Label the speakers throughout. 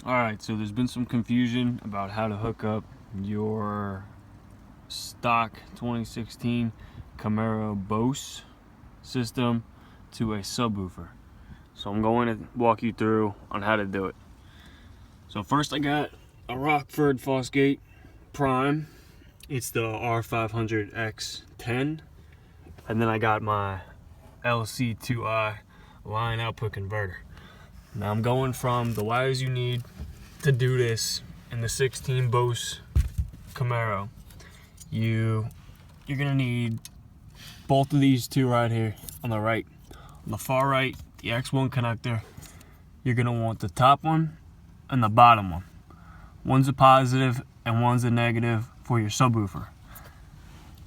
Speaker 1: Alright, so there's been some confusion about how to hook up your stock 2016 Camaro Bose system to a subwoofer. So I'm going to walk you through on how to do it. So first I got a Rockford Fosgate Prime. It's the R500X10. And then I got my LC2I line output converter. Now I'm going from the wires you need to do this in the 16 Bose Camaro. You're gonna need both of these two right here on the right. On the far right, the X1 connector, you're gonna want the top one and the bottom one. One's a positive and one's a negative for your subwoofer.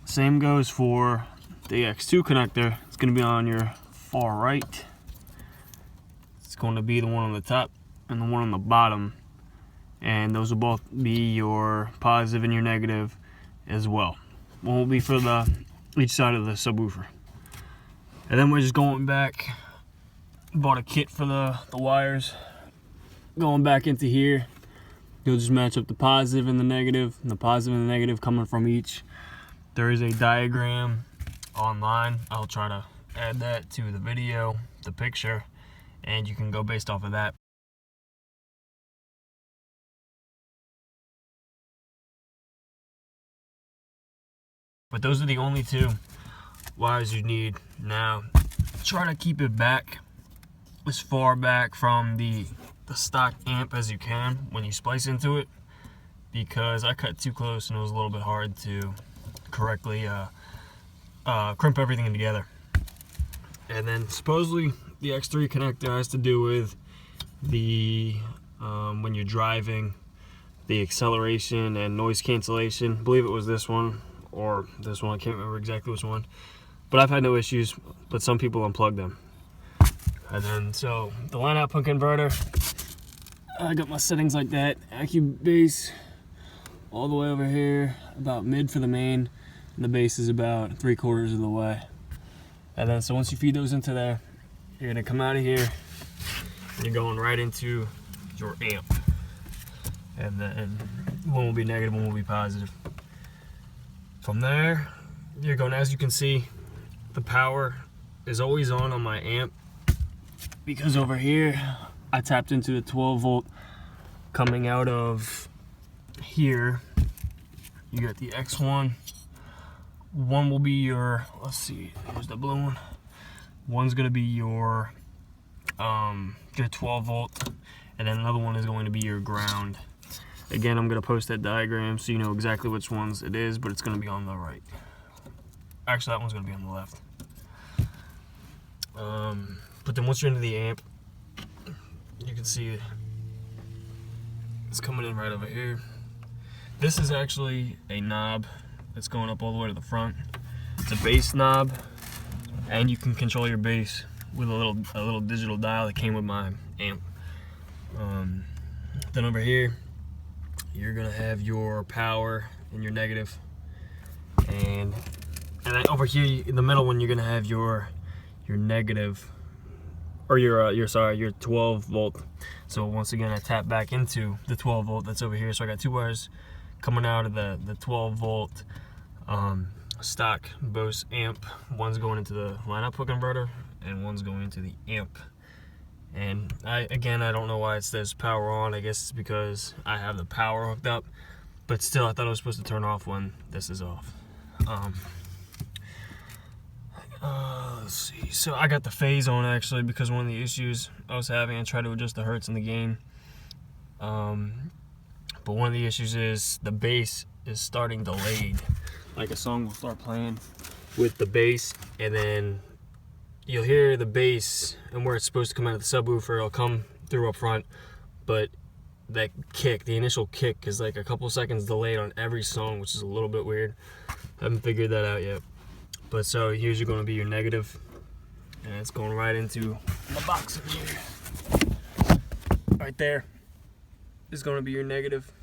Speaker 1: Same goes for the X2 connector. It's gonna be on your far right. It's going to be the one on the top and the one on the bottom, and those will both be your positive and your negative as well. One will be for each side of the subwoofer. And then we're just going back, bought a kit for the wires. Going back into here, you'll just match up the positive and the negative, and the positive and the negative coming from each. There is a diagram online. I'll try to add that to the video, the picture, and you can go based off of that. But those are the only two wires you need. Now, try to keep it back as far back from the stock amp as you can when you splice into it, because I cut too close and it was a little bit hard to correctly crimp everything together. And then supposedly the X3 connector has to do with the when you're driving, the acceleration and noise cancellation. I believe it was this one or this one, I can't remember exactly which one, but I've had no issues, but some people unplug them. And then so the line output converter, I got my settings like that. AQ base all the way over here, about mid for the main, and the base is about 3/4 of the way. And then so once you feed those into there, you're gonna come out of here and you're going right into your amp. And then one will be negative, one will be positive. From there, you're going, as you can see, the power is always on my amp, because over here I tapped into the 12 volt coming out of here. You got the X1. One will be your, let's see, here's the blue one. One's gonna be your 12 volt, and then another one is going to be your ground. Again, I'm gonna post that diagram so you know exactly which ones it is, but it's gonna be on the right. Actually, that one's gonna be on the left. But then once you're into the amp, you can see it's coming in right over here. This is actually a knob that's going up all the way to the front. It's a bass knob, and you can control your bass with a little digital dial that came with my amp. Then over here, you're gonna have your power and your negative, and then over here in the middle one, you're gonna have your negative, or your 12 volt. So once again, I tap back into the 12 volt that's over here. So I got two wires coming out of the 12 volt stock Bose amp. One's going into the line output converter and one's going into the amp. And I don't know why it says power on. I guess it's because I have the power hooked up, but still I thought it was supposed to turn off when this is off. Let's see, so I got the phase on actually, because one of the issues I was having, I tried to adjust the hertz and the gain, but one of the issues is the bass is starting delayed. Like a song will start playing with the bass, and then you'll hear the bass and where it's supposed to come out of the subwoofer, it'll come through up front, but that kick, the initial kick, is like a couple seconds delayed on every song, which is a little bit weird. Haven't figured that out yet. But so here's going to be your negative, and it's going right into the box in here. Right there is going to be your negative.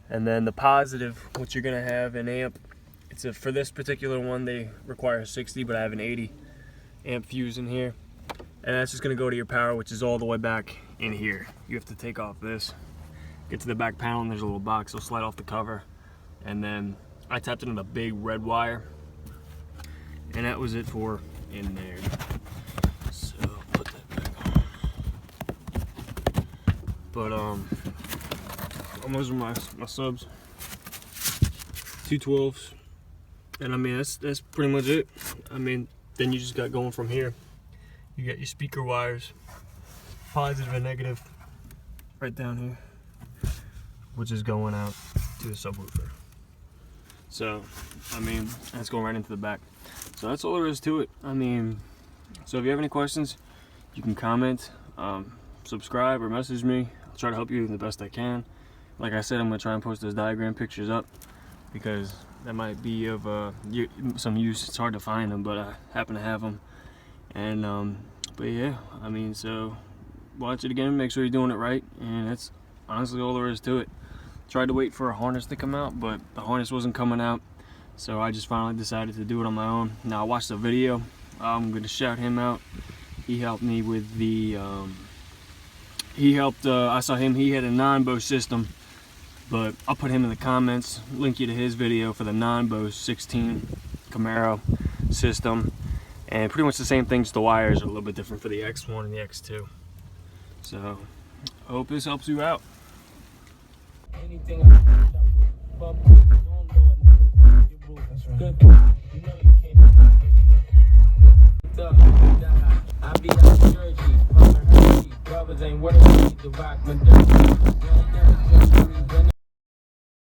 Speaker 1: And then the positive, what you're going to have an amp. For this particular one, they require 60, but I have an 80 amp fuse in here. And that's just gonna go to your power, which is all the way back in here. You have to take off this, get to the back panel, and there's a little box. It'll slide off the cover. And then I tapped into the big red wire, and that was it for in there. So put that back on. But those are my subs, 212s, and I mean that's pretty much it. I mean, then you just got going from here. You got your speaker wires, positive and negative, right down here, which is going out to the subwoofer. So, I mean, that's going right into the back. So that's all there is to it. I mean, so if you have any questions, you can comment, subscribe, or message me. I'll try to help you the best I can. Like I said, I'm gonna try and post those diagram pictures up because that might be of some use. It's hard to find them, but I happen to have them. And but yeah, I mean, so watch it again, make sure you're doing it right, and that's honestly all there is to it. Tried to wait for a harness to come out, but the harness wasn't coming out, so I just finally decided to do it on my own. Now I watched the video. I'm gonna shout him out. He helped me with the I saw him, he had a non-Bose system, but I'll put him in the comments, link you to his video for the non-Bose 16 Camaro system. And pretty much the same things, the wires are a little bit different for the X1 and the X2. So, I hope this helps you out.
Speaker 2: Anything I be out of Jersey, brothers ain't worried, the rock my